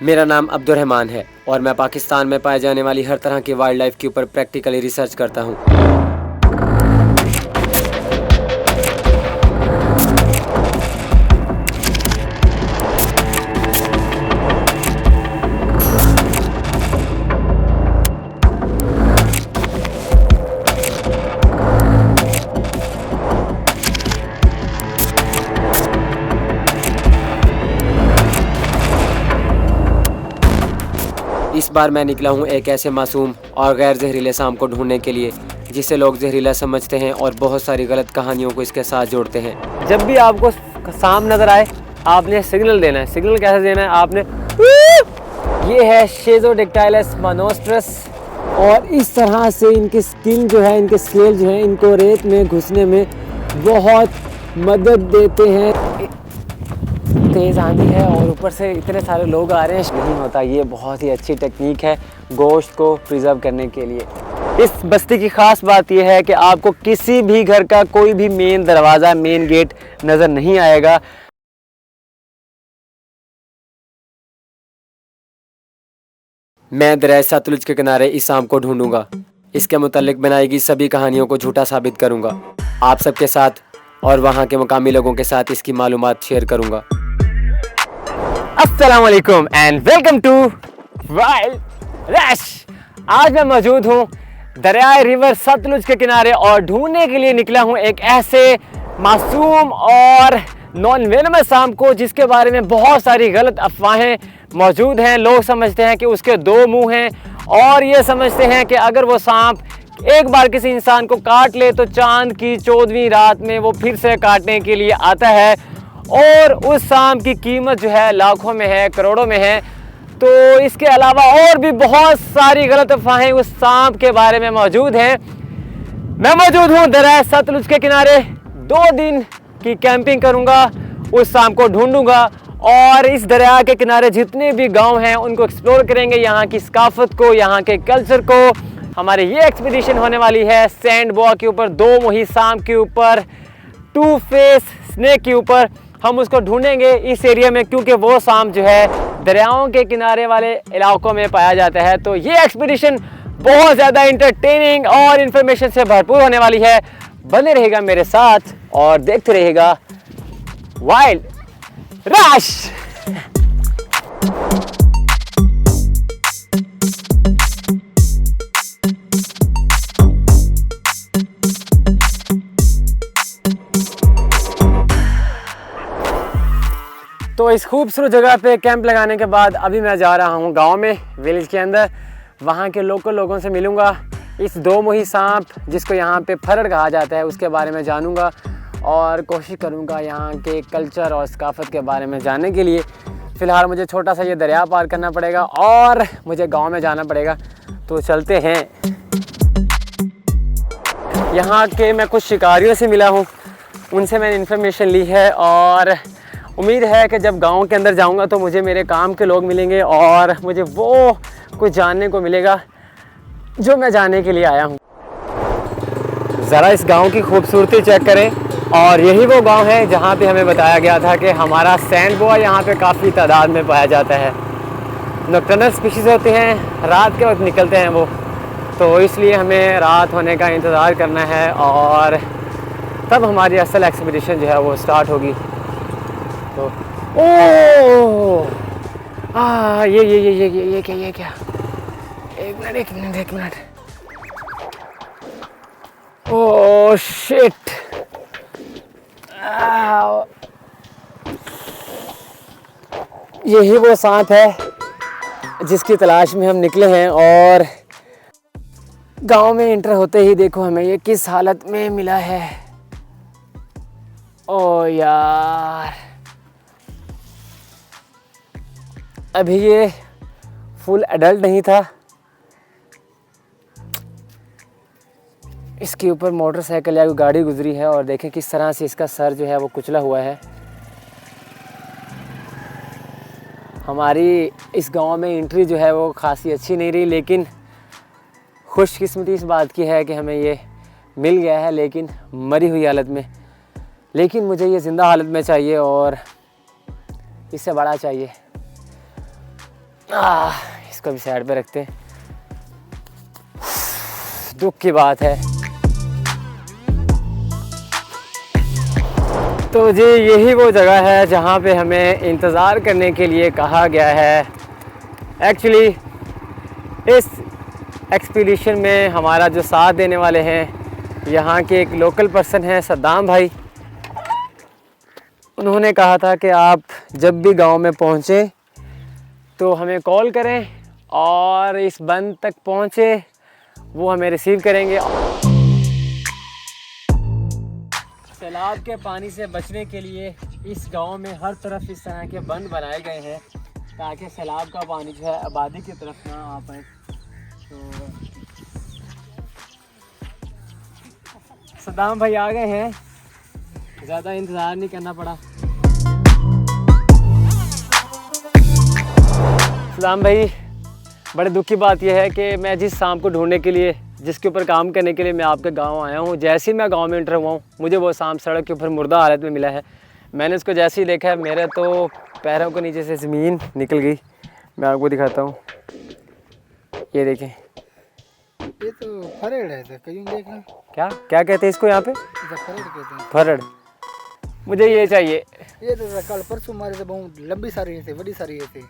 मेरा नाम अब्दुर्रहमान है और मैं पाकिस्तान में पाए जाने वाली हर तरह की वाइल्ड लाइफ के ऊपर प्रैक्टिकली रिसर्च करता हूँ। इस बार मैं निकला हूँ एक ऐसे मासूम और गैर जहरीले सांप को ढूंढने के लिए जिसे लोग जहरीला समझते हैं और बहुत सारी गलत कहानियों को इसके साथ जोड़ते हैं। जब भी आपको सांप नज़र आए आपने सिग्नल देना है। सिग्नल कैसे देना है? आपने ये है शेजोडेक्टाइलस मोनोस्ट्रस और इस तरह से इनकी स्किन जो है, इनके स्केल जो है, इनको रेत में घुसने में बहुत मदद देते हैं। तेज़ आंधी है और ऊपर से इतने सारे लोग आ रहे हैं, नहीं होता। ये बहुत ही अच्छी टेक्निक है गोश्त को प्रिजर्व करने के लिए। इस बस्ती की ख़ास बात यह है कि आपको किसी भी घर का कोई भी मेन दरवाज़ा, मेन गेट नज़र नहीं आएगा। मैं दरिया सतलुज के किनारे इस सांप को ढूंढूंगा। इसके मुतालिक बनाई गई सभी कहानियों को झूठा साबित करूंगा आप सबके साथ और वहाँ के मुकामी लोगों के साथ इसकी मालूमात शेयर करूंगा। अस्सलाम वालेकुम and welcome to Wild Rush. आज मैं मौजूद हूँ दरियाए रिवर सतलुज के किनारे और ढूंढने के लिए निकला हूँ एक ऐसे मासूम और नॉन वेनमस सांप को जिसके बारे में बहुत सारी गलत अफवाहें मौजूद हैं। लोग समझते हैं कि उसके दो मुंह हैं और ये समझते हैं कि अगर वो सांप एक बार किसी इंसान को काट ले तो चांद की 14वीं रात में वो फिर से काटने के लिए आता है और उस सांप की कीमत जो है लाखों में है, करोड़ों में है। तो इसके अलावा और भी बहुत सारी गलत अफवाहें उस सांप के बारे में मौजूद हैं। मैं मौजूद हूँ दरिया सतलुज के किनारे। 2 दिन की कैंपिंग करूँगा, उस सांप को ढूंढूंगा और इस दरिया के किनारे जितने भी गांव हैं उनको एक्सप्लोर करेंगे, यहाँ की सकाफत को, यहाँ के कल्चर को। हमारी ये एक्सपीडिशन होने वाली है सैंड बोआ के ऊपर, 2 मुही सांप के ऊपर, 2 फेस स्नेक के ऊपर। हम उसको ढूंढेंगे इस एरिया में क्योंकि वो सांप जो है दरियाओं के किनारे वाले इलाकों में पाया जाता है। तो ये एक्सपीडिशन बहुत ज़्यादा इंटरटेनिंग और इन्फॉर्मेशन से भरपूर होने वाली है। बने रहेगा मेरे साथ और देखते रहेगा वाइल्ड रश। तो इस खूबसूरत जगह पे कैंप लगाने के बाद अभी मैं जा रहा हूँ गांव में, विलेज के अंदर। वहाँ के लोकल लोगों से मिलूँगा, इस 2 मुही सांप जिसको यहाँ पे फरड़ कहा जाता है उसके बारे में जानूँगा और कोशिश करूँगा यहाँ के कल्चर और सकाफत के बारे में जानने के लिए। फ़िलहाल मुझे छोटा सा ये दरिया पार करना पड़ेगा और मुझे गाँव में जाना पड़ेगा। तो चलते हैं। यहाँ के मैं कुछ शिकारियों से मिला हूँ, उनसे मैंने इन्फॉर्मेशन ली है और उम्मीद है कि जब गांव के अंदर जाऊंगा तो मुझे मेरे काम के लोग मिलेंगे और मुझे वो कुछ जानने को मिलेगा जो मैं जानने के लिए आया हूं। ज़रा इस गांव की खूबसूरती चेक करें और यही वो गांव है जहां पे हमें बताया गया था कि हमारा सैंड बोआ यहाँ पे काफ़ी तादाद में पाया जाता है। नॉकटर्नल स्पीशीज़ होते हैं, रात के वक्त निकलते हैं वो, तो इसलिए हमें रात होने का इंतज़ार करना है और तब हमारी असल एक्सपीडिशन जो है वो स्टार्ट होगी। तो ये क्या एक मिनट ओह शिट, यही वो सांप है जिसकी तलाश में हम निकले हैं और गांव में एंटर होते ही देखो हमें ये किस हालत में मिला है। ओ यार, अभी ये फुल एडल्ट नहीं था। इसके ऊपर मोटरसाइकिल या गाड़ी गुजरी है और देखें किस तरह से इसका सर जो है वो कुचला हुआ है। हमारी इस गांव में एंट्री जो है वो खासी अच्छी नहीं रही, लेकिन खुशकिस्मती इस बात की है कि हमें ये मिल गया है, लेकिन मरी हुई हालत में। लेकिन मुझे ये ज़िंदा हालत में चाहिए और इससे बड़ा चाहिए। इसको भी साइड पे रखते हैं। दुख की बात है। तो जी यही वो जगह है जहाँ पे हमें इंतज़ार करने के लिए कहा गया है। एक्चुअली इस एक्सपीडिशन में हमारा जो साथ देने वाले हैं यहाँ के एक लोकल पर्सन हैं सद्दाम भाई। उन्होंने कहा था कि आप जब भी गांव में पहुँचें तो हमें कॉल करें और इस बंद तक पहुँचे वो हमें रिसीव करेंगे। सैलाब के पानी से बचने के लिए इस गांव में हर तरफ इस तरह के बंद बनाए गए हैं ताकि सैलाब का पानी जो है आबादी की तरफ ना आ पाए। तो सद्दाम भाई आ गए हैं, ज़्यादा इंतज़ार नहीं करना पड़ा। सद्दाम भाई, बड़े दुख की बात यह है कि मैं जिस सांप को ढूंढने के लिए, जिसके ऊपर काम करने के लिए मैं आपके गांव आया हूं, जैसे ही मैं गांव में एंटर हुआ हूं मुझे वो सांप सड़क के ऊपर मुर्दा हालत में मिला है। मैंने उसको जैसे ही देखा है मेरे तो पैरों के नीचे से ज़मीन निकल गई। मैं आपको दिखाता हूँ, ये देखें। ये तो फरड़ है, कहीं देखना। क्या क्या कहते हैं इसको यहाँ पे? फरड़ कहते हैं। फरड़। मुझे ये चाहिए। ये तो कल परसों मारे थे, बहुत लंबी सारी थी, बड़ी सारी थी।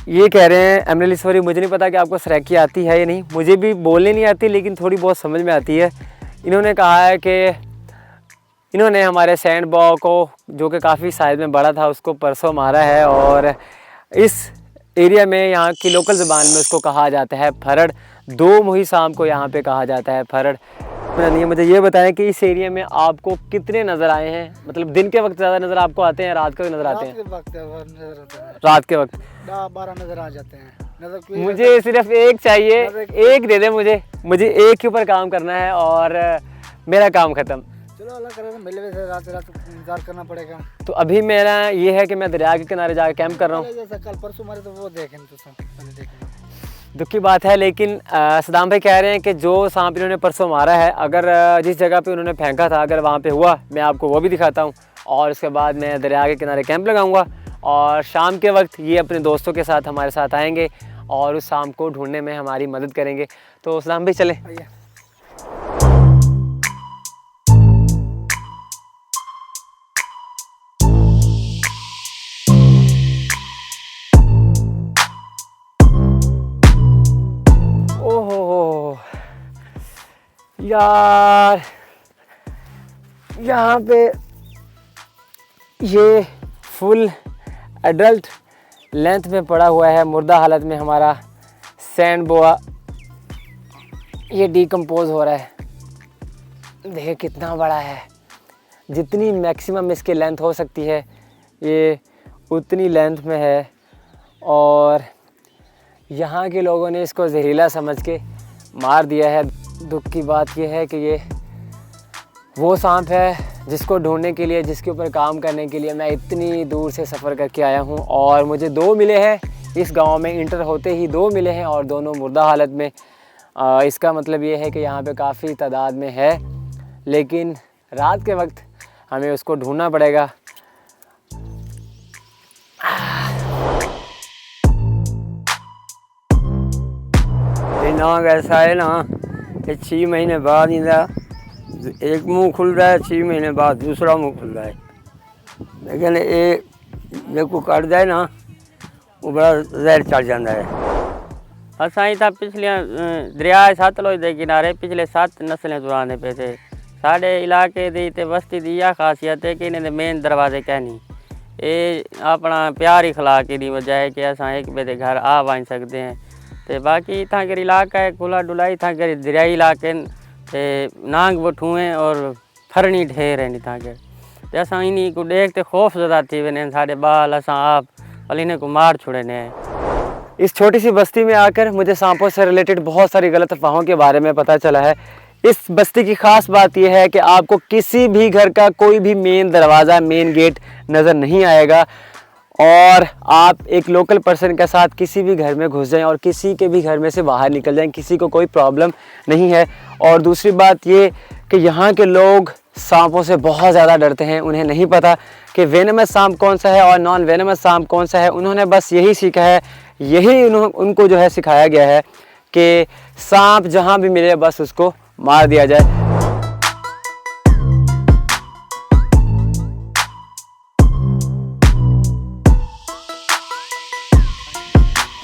ये कह रहे हैं एमरल्ड, मुझे नहीं पता कि आपको सराइकी आती है या नहीं। मुझे भी बोलने नहीं आती लेकिन थोड़ी बहुत समझ में आती है। इन्होंने कहा है कि इन्होंने हमारे सैंड बॉ को, जो कि काफ़ी साइज में बड़ा था, उसको परसों मारा है और इस एरिया में यहाँ की लोकल ज़बान में उसको कहा जाता है फरड़। दो मुही सांप को यहाँ पे कहा जाता है फरड़। नहीं, मुझे ये बताएं कि इस एरिया में आपको कितने नज़र आए हैं? मतलब दिन के वक्त ज़्यादा नज़र आपको आते हैं, रात को नज़र आते हैं? रात के वक्त 12 नज़र आ जाते हैं। मुझे सिर्फ एक चाहिए, एक दे दे मुझे एक के ऊपर काम करना है और मेरा काम ख़त्म। चलो अल्लाह करे, मिले से रात इंतजार करना पड़ेगा। तो अभी मेरा ये है कि मैं दरिया के किनारे जाकर कैंप कर रहा हूँ। कल परसों मारे तो वो देखें तो दुख की बात है, लेकिन सद्दाम भाई कह रहे हैं कि जो सांप इन्होंने परसों मारा है, अगर जिस जगह पे उन्होंने फेंका था अगर वहाँ पे हुआ, मैं आपको वो भी दिखाता हूँ और उसके बाद मैं दरिया के किनारे कैंप लगाऊंगा और शाम के वक्त ये अपने दोस्तों के साथ हमारे साथ आएंगे और उस सांप को ढूंढने में हमारी मदद करेंगे। तो सद्दाम भाई चले। यार यहाँ पे ये फुल एडल्ट लेंथ में पड़ा हुआ है मुर्दा हालत में हमारा सैंड बोआ। ये डिकम्पोज हो रहा है, देखिए कितना बड़ा है। जितनी मैक्सिमम इसकी लेंथ हो सकती है ये उतनी लेंथ में है और यहाँ के लोगों ने इसको जहरीला समझ के मार दिया है। दुख की बात यह है कि ये वो सांप है जिसको ढूंढने के लिए, जिसके ऊपर काम करने के लिए मैं इतनी दूर से सफ़र करके आया हूँ और मुझे 2 मिले हैं। इस गांव में इंटर होते ही 2 मिले हैं और दोनों मुर्दा हालत में। इसका मतलब ये है कि यहाँ पे काफ़ी तादाद में है, लेकिन रात के वक्त हमें उसको ढूंढना पड़ेगा। नाग ऐसा है ना कि 6 महीने बाद इनका एक मुंह खुल रहा है, 6 महीने बाद दूसरा मुंह खुल रहा है। लेकिन ये जब को कट जाए ना वो बड़ा जहर चढ़ जाता है। असाई था पिछले दरिया सतलुज के किनारे पिछले 7 नस्लें चुराने पे थे। साढ़े इलाके दी ते बस्ती दी यह खासियत है कि इन्हें मेन दरवाजे कहनी ये अपना प्यार ही खिला के नहीं वजह है कि असा एक बजे घर आ बन सकते हैं। तो बाकी इतना कर इलाका है खुला डुला, इतना कर दरियाई इलाके नांग बठुएँ और फरनी ढेर है इतना कर। असा इन्हीं को देखते खौफ ज़्यादा थी वे साढ़े बाल असा आप और इन्हें को मार छुड़े ने। इस छोटी सी बस्ती में आकर मुझे सांपों से रिलेटेड बहुत सारी गलत अफवाहों के बारे में पता चला है। इस बस्ती की ख़ास बात यह है कि आपको किसी भी घर का कोई भी मेन दरवाज़ा, मेन गेट नज़र नहीं आएगा और आप एक लोकल पर्सन के साथ किसी भी घर में घुस जाएं और किसी के भी घर में से बाहर निकल जाएं, किसी को कोई प्रॉब्लम नहीं है। और दूसरी बात ये कि यहाँ के लोग सांपों से बहुत ज़्यादा डरते हैं। उन्हें नहीं पता कि वेनमस सांप कौन सा है और नॉन वेनमस सांप कौन सा है। उन्होंने बस यही सीखा है, यही उनको जो है सिखाया गया है कि सांप जहाँ भी मिले बस उसको मार दिया जाए।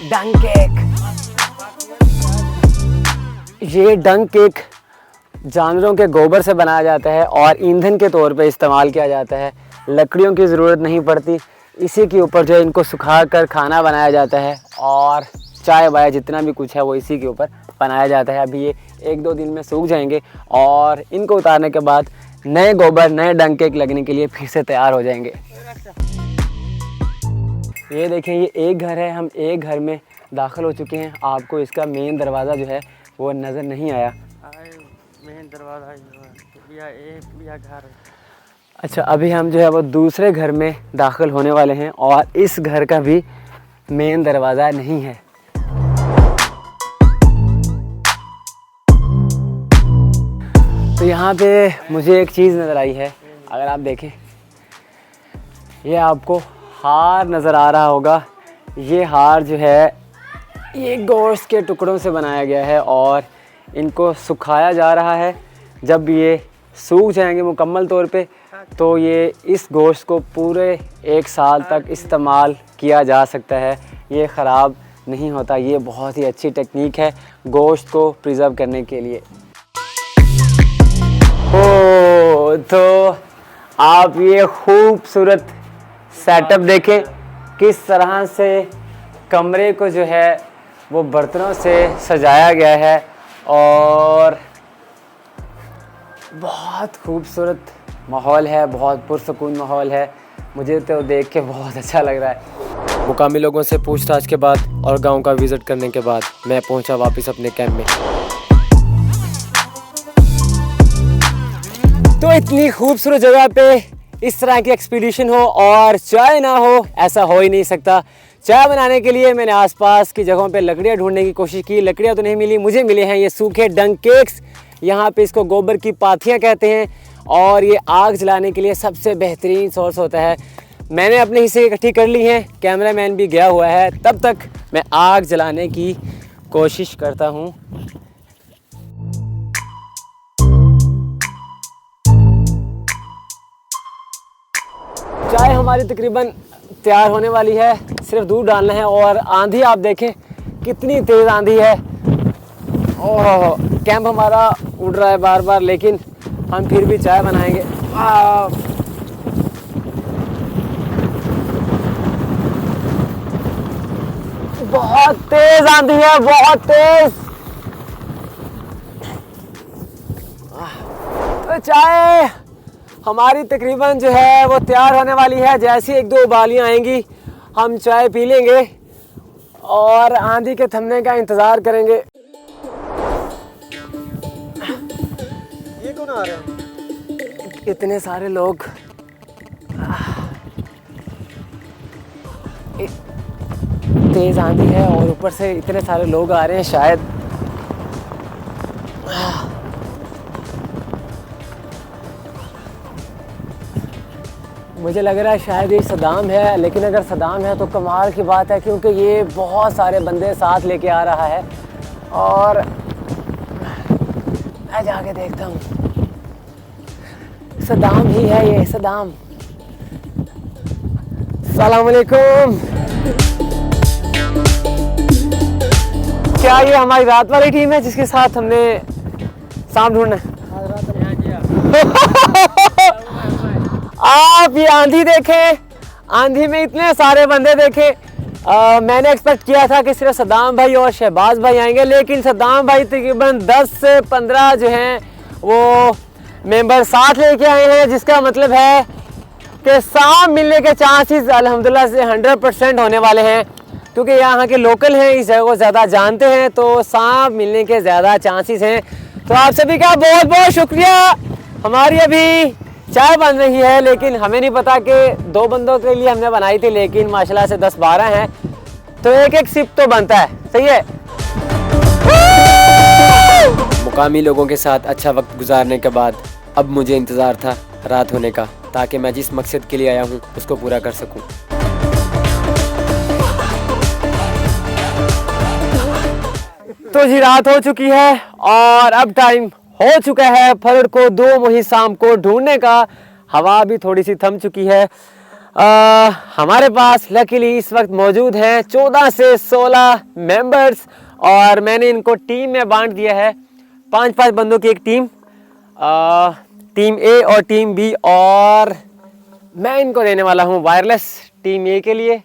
डंक केक, ये डंक केक जानवरों के गोबर से बनाया जाता है और ईंधन के तौर पे इस्तेमाल किया जाता है। लकड़ियों की ज़रूरत नहीं पड़ती, इसी के ऊपर जो है इनको सुखा कर खाना बनाया जाता है और चाय वाय जितना भी कुछ है वो इसी के ऊपर बनाया जाता है। अभी ये 1-2 दिन में सूख जाएंगे और इनको उतारने के बाद नए गोबर, नए डंक केक लगने के लिए फिर से तैयार हो जाएंगे। ये देखें, ये एक घर है, हम एक घर में दाखिल हो चुके हैं। आपको इसका मेन दरवाज़ा जो है वो नज़र नहीं आया। मेन दरवाज़ा घर। अच्छा, अभी हम जो है वो दूसरे घर में दाखिल होने वाले हैं और इस घर का भी मेन दरवाज़ा नहीं है। तो यहाँ पे मुझे एक चीज़ नज़र आई है, अगर आप देखें, ये आपको हार नज़र आ रहा होगा। ये हार जो है ये गोश्त के टुकड़ों से बनाया गया है और इनको सुखाया जा रहा है। जब ये सूख जाएंगे मुकम्मल तौर पे तो ये इस गोश्त को पूरे 1 साल तक इस्तेमाल किया जा सकता है। ये ख़राब नहीं होता। ये बहुत ही अच्छी टेक्निक है गोश्त को प्रिजर्व करने के लिए। तो आप ये खूबसूरत सेटअप देखें, किस तरह से कमरे को जो है वो बर्तनों से सजाया गया है और बहुत खूबसूरत माहौल है, बहुत पुरसुकून माहौल है। मुझे तो देख के बहुत अच्छा लग रहा है। मुकामी लोगों से पूछताछ के बाद और गांव का विज़िट करने के बाद मैं पहुंचा वापस अपने कैंप में। तो इतनी खूबसूरत जगह पे इस तरह की एक्सपीडिशन हो और चाय ना हो, ऐसा हो ही नहीं सकता। चाय बनाने के लिए मैंने आसपास की जगहों पे लकड़ियाँ ढूंढने की कोशिश की, लकड़ियाँ तो नहीं मिली। मुझे मिले हैं ये सूखे डंक केक्स, यहाँ पे इसको गोबर की पाथियाँ कहते हैं और ये आग जलाने के लिए सबसे बेहतरीन सोर्स होता है। मैंने अपने हिस्से इकट्ठी कर ली हैं, कैमरामैन भी गया हुआ है। तब तक मैं आग जलाने की कोशिश करता हूँ। चाय हमारी तकरीबन तैयार होने वाली है, सिर्फ दूध डालना है। और आंधी आप देखें कितनी तेज़ आंधी है और कैंप हमारा उड़ रहा है बार बार, लेकिन हम फिर भी चाय बनाएंगे। बहुत तेज़ आंधी है, बहुत तेज़। तो चाय हमारी तकरीबन जो है वो तैयार होने वाली है। जैसी 1-2 उबालियाँ आएंगी हम चाय पी लेंगे और आंधी के थमने का इंतज़ार करेंगे। ये कौन आ रहे हैं? इतने सारे लोग, तेज़ आंधी है और ऊपर से इतने सारे लोग आ रहे हैं। शायद मुझे लग रहा है शायद ये सदाम है, लेकिन अगर सदाम है तो कमाल की बात है, क्योंकि ये बहुत सारे बंदे साथ लेके आ रहा है। और मैं जाके देखता हूँ, सदाम ही है ये, सदाम। अस्सलाम वालेकुम। क्या ये हमारी रात वाली टीम है जिसके साथ हमने सांप ढूंढना है? आप ये आंधी देखें, आंधी में इतने सारे बंदे देखें। मैंने एक्सपेक्ट किया था कि सिर्फ सदाम भाई और शहबाज भाई आएंगे, लेकिन सदाम भाई तकरीबन 10 से 15 जो हैं वो मेंबर साथ लेके आए हैं, जिसका मतलब है कि सांप मिलने के चांसेस अल्हम्दुलिल्लाह से 100% होने वाले हैं, क्योंकि यहाँ के लोकल हैं, इस जगह को ज़्यादा जानते हैं, तो सांप मिलने के ज़्यादा चांसेस हैं। तो आप सभी का बहुत बहुत शुक्रिया। हमारी अभी चाय बन रही है, लेकिन हमें नहीं पता कि 2 बंदों के लिए हमने बनाई थी, लेकिन माशाल्लाह से 10-12 हैं, तो एक सिप तो बनता है। सही है। मुकामी लोगों के साथ अच्छा वक्त गुजारने के बाद अब मुझे इंतज़ार था रात होने का, ताकि मैं जिस मकसद के लिए आया हूँ उसको पूरा कर सकूँ। तो जी रात हो चुकी है और अब टाइम हो चुका है फरड़ को 2 मुही शाम को ढूंढने का। हवा भी थोड़ी सी थम चुकी है। हमारे पास लकीली इस वक्त मौजूद हैं 14 से 16 मेंबर्स और मैंने इनको टीम में बांट दिया है। 5-5 बंदों की एक टीम, टीम ए और टीम बी, और मैं इनको देने वाला हूँ वायरलेस। टीम ए के लिए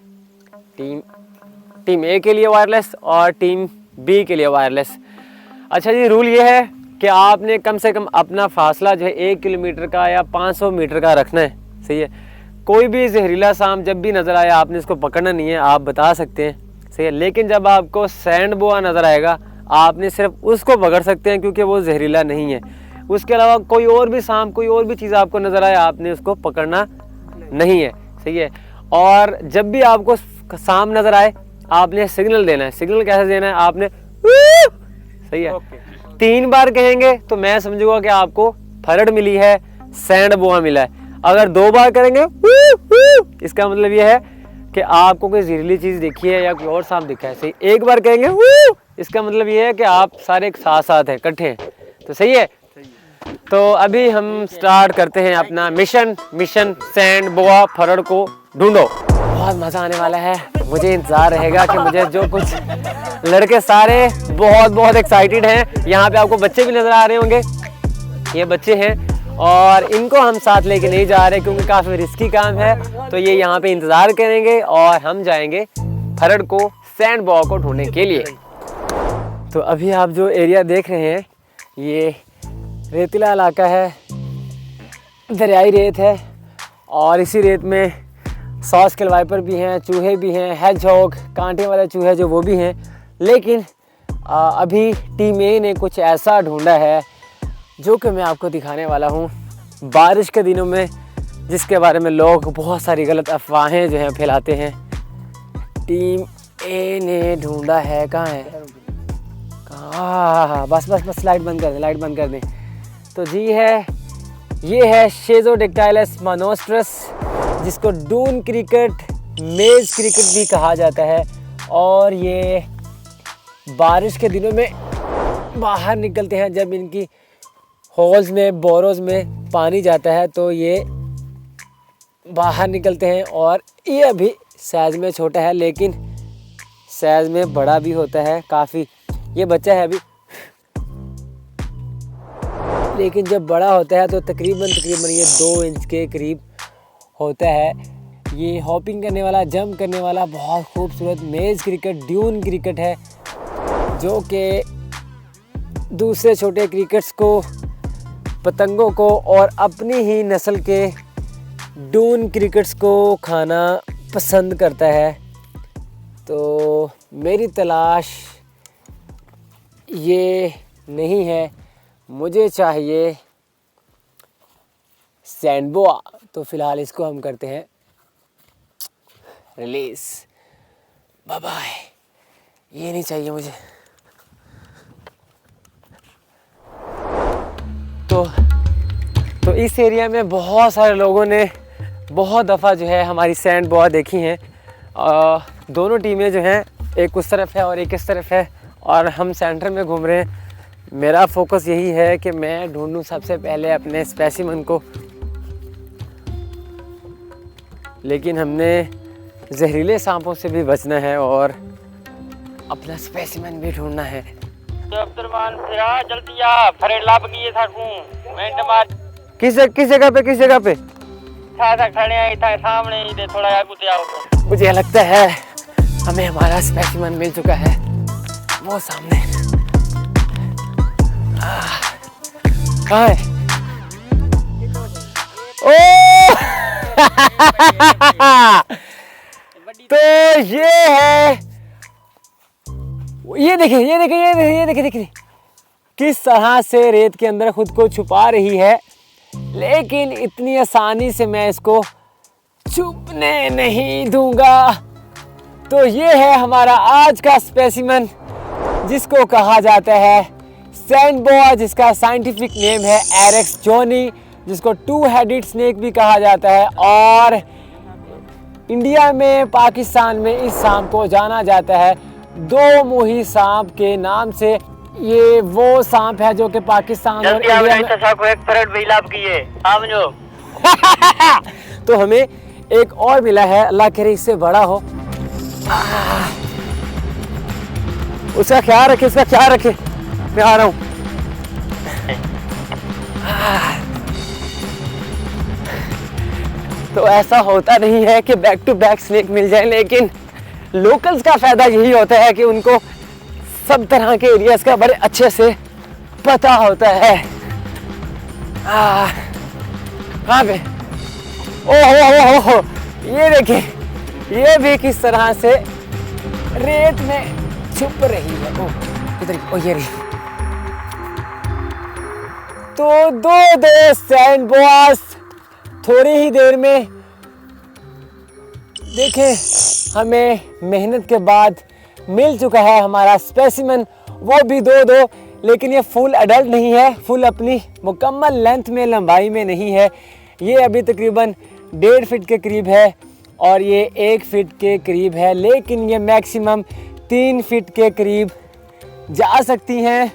टीम ए के लिए वायरलेस और टीम बी के लिए वायरलेस। अच्छा जी, रूल ये है कि आपने कम से कम अपना फासला जो है 1 किलोमीटर का या 500 मीटर का रखना है। सही है। कोई भी जहरीला सांप जब भी नज़र आए आपने इसको पकड़ना नहीं है, आप बता सकते हैं। सही है। लेकिन जब आपको सैंड बोआ नज़र आएगा आपने सिर्फ उसको पकड़ सकते हैं क्योंकि वो जहरीला नहीं है। उसके अलावा कोई और भी सांप, कोई और भी चीज़ आपको नज़र आए आपने उसको पकड़ना नहीं है। सही है। और जब भी आपको सांप नज़र आए आपने सिग्नल देना है। सिग्नल कैसे देना है? आपने सही है 3 बार कहेंगे तो मैं समझूंगा कि आपको फरड़ मिली है, सैंड बोआ मिला है। अगर 2 बार करेंगे इसका मतलब यह है कि आपको कोई जहरीली चीज़ दिखी है या कोई और सांप दिखा है। सही। 1 बार कहेंगे इसका मतलब ये है कि आप सारे एक साथ साथ हैं, इकट्ठे हैं। तो सही है। तो अभी हम स्टार्ट करते हैं अपना मिशन सैंड बोआ फरड़ को ढूंढो। बहुत मज़ा आने वाला है। मुझे इंतज़ार रहेगा कि मुझे जो कुछ लड़के सारे बहुत एक्साइटेड हैं। यहाँ पे आपको बच्चे भी नज़र आ रहे होंगे, ये बच्चे हैं और इनको हम साथ लेके नहीं जा रहे क्योंकि काफ़ी रिस्की काम है। तो ये यहाँ पे इंतज़ार करेंगे और हम जाएंगे फरड़ को सैंड बोआ को ढूंढने के लिए। तो अभी आप जो एरिया देख रहे हैं ये रेतीला इलाका है, दरियाई रेत है और इसी रेत में सॉस के वाइपर भी हैं, चूहे भी हैं, हेजहॉग कांटे वाले चूहे जो वो भी हैं। लेकिन अभी टीम ए ने कुछ ऐसा ढूंढा है जो कि मैं आपको दिखाने वाला हूँ। बारिश के दिनों में जिसके बारे में लोग बहुत सारी गलत अफवाहें जो हैं फैलाते हैं। टीम ए ने ढूंढा है, कहाँ है, कहाँ? बस लाइट बंद कर दें, लाइट बंद कर दें। तो जी है, ये है शेजोडेक्टाइलस मोनोस्ट्रस, जिसको डून क्रिकेट, मेज क्रिकेट भी कहा जाता है। और ये बारिश के दिनों में बाहर निकलते हैं जब इनकी होल्स में, बोरोज में पानी जाता है तो ये बाहर निकलते हैं। और ये अभी साइज़ में छोटा है लेकिन साइज़ में बड़ा भी होता है काफ़ी। ये बच्चा है अभी, लेकिन जब बड़ा होता है तो तकरीबन ये 2 इंच के करीब होता है। ये हॉपिंग करने वाला, जंप करने वाला बहुत खूबसूरत मेज क्रिकेट, ड्यून क्रिकेट है जो कि दूसरे छोटे क्रिकेट्स को, पतंगों को और अपनी ही नस्ल के डून क्रिकेट्स को खाना पसंद करता है। तो मेरी तलाश ये नहीं है, मुझे चाहिए सैंड बोआ। तो फिलहाल इसको हम करते हैं रिलीज। Bye bye. ये नहीं चाहिए मुझे। तो इस एरिया में बहुत सारे लोगों ने बहुत दफ़ा जो है हमारी सैंड बोआ देखी हैं। दोनों टीमें जो हैं एक उस तरफ है और एक इस तरफ है और हम सेंटर में घूम रहे हैं। मेरा फोकस यही है कि मैं ढूंढूं सबसे पहले अपने स्पेसिमन को, लेकिन हमने जहरीले सांपों से भी बचना है और अपना स्पेसिमन भी ढूंढना है। अब्दुलरहमान फिरा जल्दी आ, फरेड लाभ की था कूं मैं टमाट किस जगह पे था खड़े आई था सामने ही दे, थोड़ा आगे ते आओ। मुझे लगता है हमें हमारा स्पेसिमन मिल चुका है, वो सामने। कहाँ है? ओ तो ये है, ये देखिए किस तरह से रेत के अंदर खुद को छुपा रही है, लेकिन इतनी आसानी से मैं इसको छुपने नहीं दूंगा। तो ये है हमारा आज का स्पेसिमन, जिसको कहा जाता है सैंड बोआ, जिसका साइंटिफिक नेम है एरेक्स जोनी। जिसको टू हेडेड स्नेक भी कहा जाता है। और इंडिया में, पाकिस्तान में इस सांप को जाना जाता है दो मुही सांप के नाम से। ये वो सांप है जो कि पाकिस्तान और इंडिया में तो हमें एक और मिला है, अल्लाह करे इससे बड़ा हो। उसका ख्याल रखे, उसका ख्याल रखे, मैं आ रहा हूँ। तो ऐसा होता नहीं है कि बैक टू बैक स्नेक मिल जाए, लेकिन लोकल्स का फायदा यही होता है कि उनको सब तरह के एरियाज का बड़े अच्छे से पता होता है। कहाँ पे? ओहो, ये देखिए, ये भी किस तरह से रेत में छुप रही है। इधर, ये रही। तो दो सैंड बॉस थोड़ी ही देर में देखें, हमें मेहनत के बाद मिल चुका है हमारा स्पेसिमेन, वो भी दो, लेकिन ये फुल अडल्ट नहीं है, फुल अपनी मुकम्मल लेंथ में, लंबाई में नहीं है। ये अभी तकरीबन 1.5 फीट के करीब है और ये 1 फीट के करीब है, लेकिन ये मैक्सिमम 3 फीट के करीब जा सकती हैं।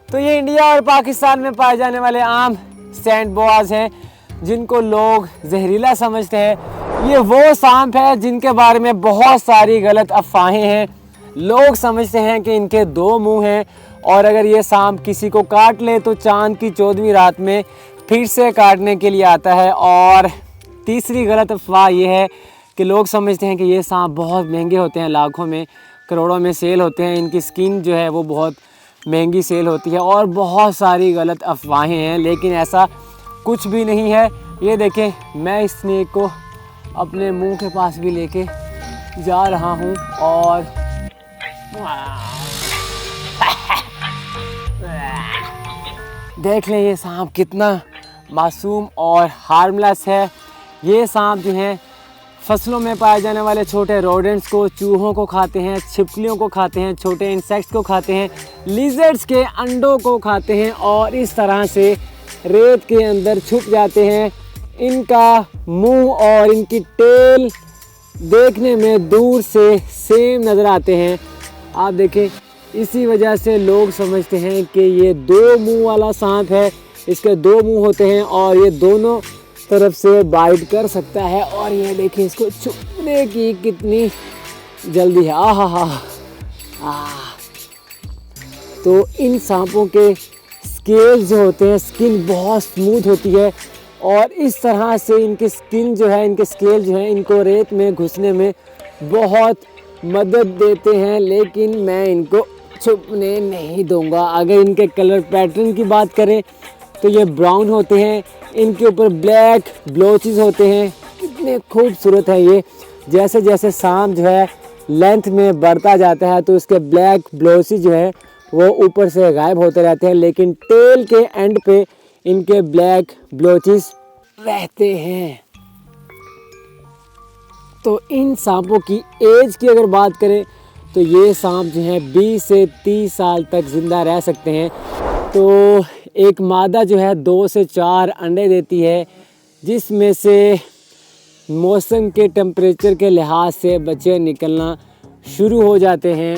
तो ये इंडिया और पाकिस्तान में पाए जाने वाले आम सैंड बॉस हैं जिनको लोग जहरीला समझते हैं। ये वो सांप है जिनके बारे में बहुत सारी गलत अफवाहें हैं। लोग समझते हैं कि इनके 2 मुंह हैं और अगर ये सांप किसी को काट ले तो चांद की 14वीं रात में फिर से काटने के लिए आता है। और तीसरी गलत अफवाह ये है कि लोग समझते हैं कि ये सांप बहुत महंगे होते हैं, लाखों में, करोड़ों में सेल होते हैं, इनकी स्किन जो है वो बहुत महंगी सेल होती है, और बहुत सारी गलत अफवाहें हैं, लेकिन ऐसा कुछ भी नहीं है। ये देखें, मैं इस स्नेक को अपने मुंह के पास भी लेके जा रहा हूँ और देख लें ये सांप कितना मासूम और हार्मलेस है। ये सांप जो हैं फसलों में पाए जाने वाले छोटे रोडेंट्स को, चूहों को खाते हैं, छिपकलियों को खाते हैं, छोटे इंसेक्ट्स को खाते हैं, लिजर्ड्स के अंडों को खाते हैं और इस तरह से रेत के अंदर छुप जाते हैं। इनका मुंह और इनकी टेल देखने में दूर से सेम नज़र आते हैं। आप देखें, इसी वजह से लोग समझते हैं कि ये 2 मुंह वाला सांप है। इसके 2 मुंह होते हैं और ये दोनों तरफ से बाइट कर सकता है। और ये देखिए, इसको छुपने की कितनी जल्दी है। तो इन सांपों के स्केल्स जो होते हैं, स्किन बहुत स्मूथ होती है और इस तरह से इनकी स्किन जो है, इनके स्केल जो है, इनको रेत में घुसने में बहुत मदद देते हैं, लेकिन मैं इनको छुपने नहीं दूंगा। अगर इनके कलर पैटर्न की बात करें तो ये ब्राउन होते हैं, इनके ऊपर ब्लैक ब्लोचेस होते हैं, कितने खूबसूरत है ये। जैसे जैसे सांप जो है लेंथ में बढ़ता जाता है तो इसके ब्लैक ब्लोचेस जो है वो ऊपर से गायब होते रहते हैं, लेकिन टेल के एंड पे इनके ब्लैक ब्लोचेस रहते हैं। तो इन सांपों की एज की अगर बात करें तो ये सांप जो हैं 20 से 30 साल तक ज़िंदा रह सकते हैं। तो एक मादा जो है 2 से 4 अंडे देती है, जिसमें से मौसम के टेम्परेचर के लिहाज से बच्चे निकलना शुरू हो जाते हैं।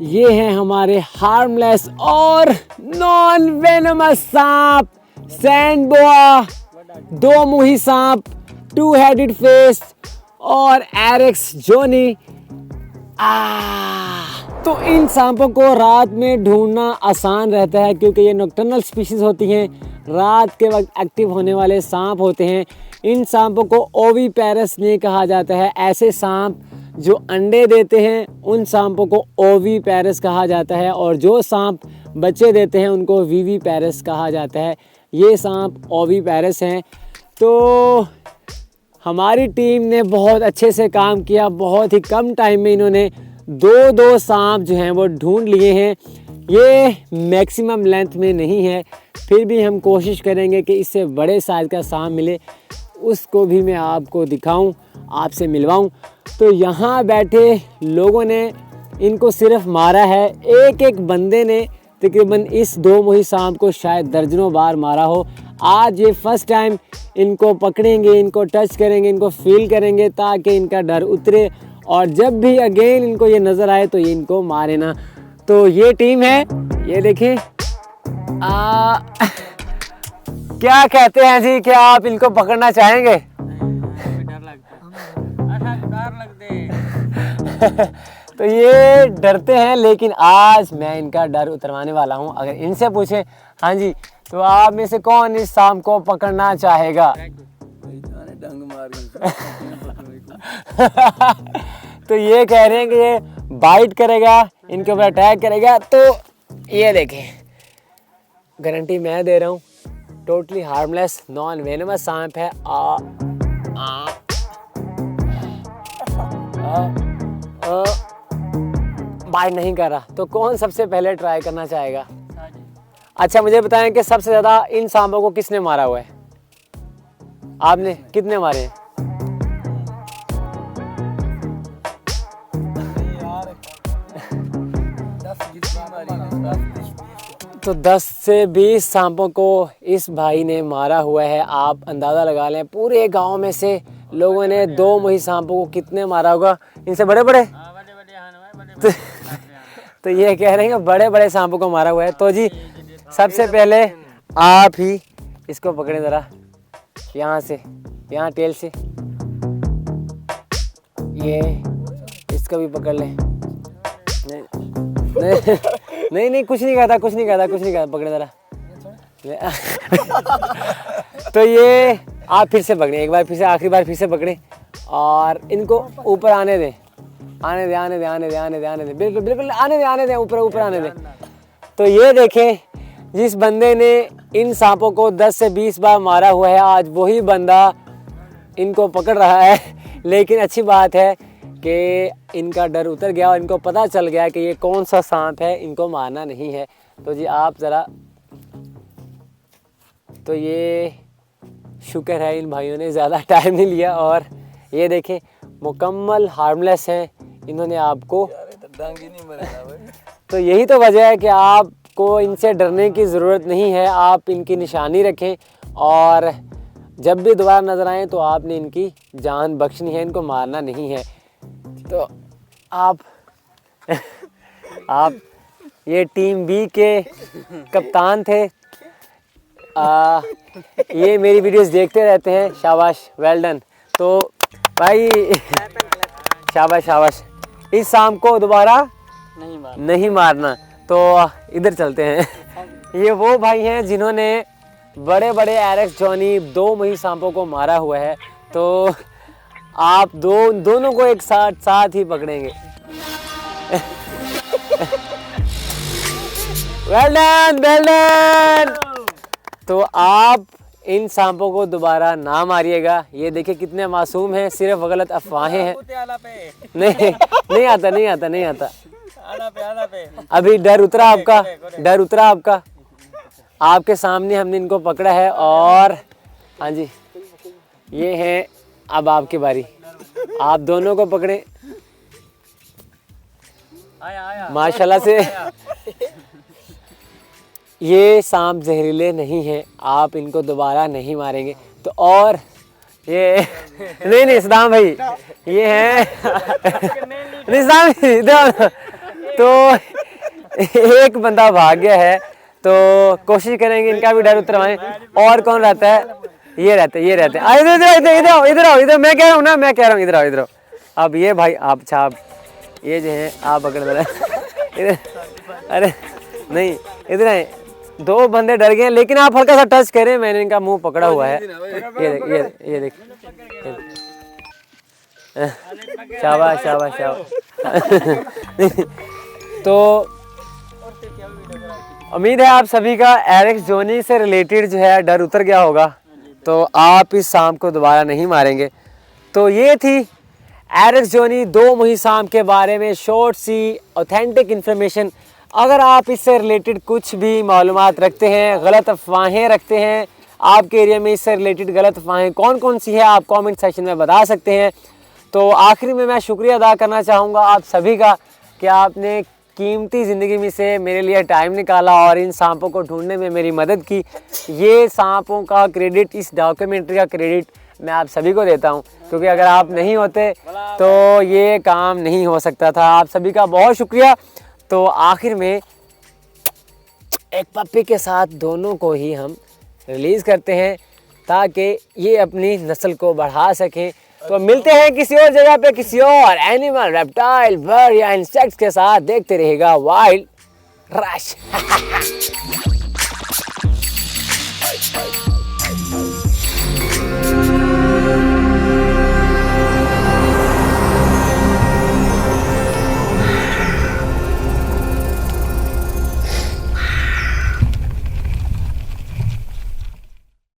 ये हैं हमारे हार्मलेस और नॉन वेनमस सांप, सैंड बोआ, 2 मुही सांप, 2 हेडेड फेस और एरिक्स जोनी। तो इन सांपों को रात में ढूंढना आसान रहता है क्योंकि ये नॉक्टर्नल स्पीशीज़ होती हैं, रात के वक्त एक्टिव होने वाले सांप होते हैं। इन सांपों को ओवीपेरस नहीं कहा जाता है। ऐसे सांप जो अंडे देते हैं उन सांपों को ओवीपेरस कहा जाता है और जो सांप बच्चे देते हैं उनको वीवीपेरस कहा जाता है। ये सांप ओवीपेरस हैं। तो हमारी टीम ने बहुत अच्छे से काम किया, बहुत ही कम टाइम में इन्होंने 2 सांप जो हैं वो ढूंढ लिए हैं। ये मैक्सिमम लेंथ में नहीं है, फिर भी हम कोशिश करेंगे कि इससे बड़े साइज़ का सांप मिले, उसको भी मैं आपको दिखाऊं, आपसे मिलवाऊं। तो यहाँ बैठे लोगों ने इनको सिर्फ मारा है, एक बंदे ने तकरीबन इस 2 मुही सांप को शायद दर्जनों बार मारा हो। आज ये फर्स्ट टाइम इनको पकड़ेंगे, इनको टच करेंगे, इनको फील करेंगे ताकि इनका डर उतरे और जब भी अगेन इनको ये नज़र आए तो ये इनको मारे ना। तो ये टीम है, ये देखिए। क्या कहते हैं जी, क्या आप इनको पकड़ना चाहेंगे? तो ये डरते हैं लेकिन आज मैं इनका डर उतरवाने वाला हूँ। अगर इनसे पूछे हाँ जी तो आप में से कौन इस सांप को पकड़ना चाहेगा? तो ये कह रहे हैं कि ये बाइट करेगा, इनके ऊपर अटैक करेगा। तो ये देखें, गारंटी मैं दे रहा हूँ, टोटली हार्मलेस नॉन वेनमस सांप है। बाइट नहीं कर रहा। तो कौन सबसे पहले ट्राई करना चाहेगा? अच्छा मुझे बताएं कि सबसे ज़्यादा इन सांपों को किसने मारा हुआ है? आपने? कितने मारे हैं? तो 10 से 20 सांपों को इस भाई ने मारा हुआ है। आप अंदाज़ा लगा लें पूरे गांव में से लोगों ने 2 मुही सांपों को कितने मारा होगा। इनसे बड़े बड़े तो ये कह रहे हैं कि बड़े बड़े सांपों को मारा हुआ है। तो जी सबसे पहले आप ही इसको पकड़ें ज़रा, यहाँ से, यहाँ टेल से, ये इसको भी पकड़ लें। नहीं नहीं कुछ नहीं कहता, कुछ नहीं कहता, कुछ नहीं कहता, पकड़े ज़रा। तो ये आप फिर से पकड़ें, एक बार फिर से, आखिरी बार फिर से पकड़ें और इनको ऊपर आने दें, आने दे, आने दे, आने दे, आने दे, आने दे, बिल्कुल बिल्कुल आने दे, आने दे, ऊपर ऊपर आने दे। तो ये देखें, जिस बंदे ने इन सांपों को 10 से 20 बार मारा हुआ है, आज वही बंदा इनको पकड़ रहा है। लेकिन अच्छी बात है कि इनका डर उतर गया और इनको पता चल गया कि ये कौन सा सांप है, इनको मारना नहीं है। तो जी आप ज़रा, तो ये शुक्र है इन भाइयों ने ज़्यादा टाइम नहीं लिया और ये देखें मुकम्मल हार्मलेस हैं। इन्होंने आपको तो यही तो वजह है कि आपको इनसे डरने की ज़रूरत नहीं है। आप इनकी निशानी रखें और जब भी दोबारा नज़र आएँ तो आपने इनकी जान बख्शनी है, इनको मारना नहीं है। तो आप ये टीम बी के कप्तान थे। ये मेरी वीडियोस देखते रहते हैं, शाबाश, वेल डन। तो भाई शाबाश शाबाश, इस सांप को दोबारा नहीं मारना। तो इधर चलते हैं। ये वो भाई हैं जिन्होंने बड़े बड़े एरेक्स जॉनी 2 मुही सांपों को मारा हुआ है। तो आप दोनों को एक साथ ही पकड़ेंगे। Well done, well done. तो आप इन सांपों को दोबारा ना मारिएगा। ये देखिए कितने मासूम हैं, सिर्फ गलत अफवाहें हैं। नहीं आता, नहीं आता, नहीं आता। अभी डर उतरा आपका, डर उतरा आपका। आपके सामने हमने इनको पकड़ा है और हाँ जी ये हैं। अब आपकी बारी, आप दोनों को पकड़े। माशाल्लाह से ये सांप जहरीले नहीं हैं, आप इनको दोबारा नहीं मारेंगे। तो और ये नहीं सदाम भाई ये हैं नहीं सदाम भाई, तो एक बंदा भाग गया है तो कोशिश करेंगे इनका भी डर उतरवाएं। और कौन रहता है? ये रहते हैं। इधर आओ, इधर मैं कह रहा हूँ ना, मैं कह रहा हूँ इधर आओ, इधर आओ। अब ये भाई आप छाप, ये जो है आप पकड़ रहे इधर, अरे नहीं इधर आए। 2 बंदे डर गए लेकिन आप हल्का सा टच करें, मैंने इनका मुंह पकड़ा हुआ है। ये देख शाबाश शाबाश शाबाश। तो उम्मीद है आप सभी का एरेक्स जोनी से रिलेटेड जो है डर उतर गया होगा। तो आप इस सांप को दोबारा नहीं मारेंगे। तो ये थी एरेक्स जोनी 2 मुही सांप के बारे में शॉर्ट सी ऑथेंटिक इन्फॉर्मेशन। अगर आप इससे रिलेटेड कुछ भी मालूमात रखते हैं, गलत अफवाहें रखते हैं, आपके एरिया में इससे रिलेटेड गलत अफवाहें कौन कौन सी है, आप कमेंट सेक्शन में बता सकते हैं। तो आखिरी में मैं शुक्रिया अदा करना चाहूँगा आप सभी का कि आपने कीमती ज़िंदगी में से मेरे लिए टाइम निकाला और इन सांपों को ढूंढने में मेरी मदद की। ये सांपों का क्रेडिट, इस डॉक्यूमेंट्री का क्रेडिट मैं आप सभी को देता हूँ, क्योंकि अगर आप नहीं होते तो ये काम नहीं हो सकता था। आप सभी का बहुत शुक्रिया। तो आखिर में एक पप्पी के साथ दोनों को ही हम रिलीज़ करते हैं ताकि ये अपनी नस्ल को बढ़ा सकें। तो मिलते हैं किसी और जगह पे किसी और एनिमल, रेप्टाइल, बर्ड या इंसेक्ट्स के साथ। देखते रहेगा वाइल्ड रश।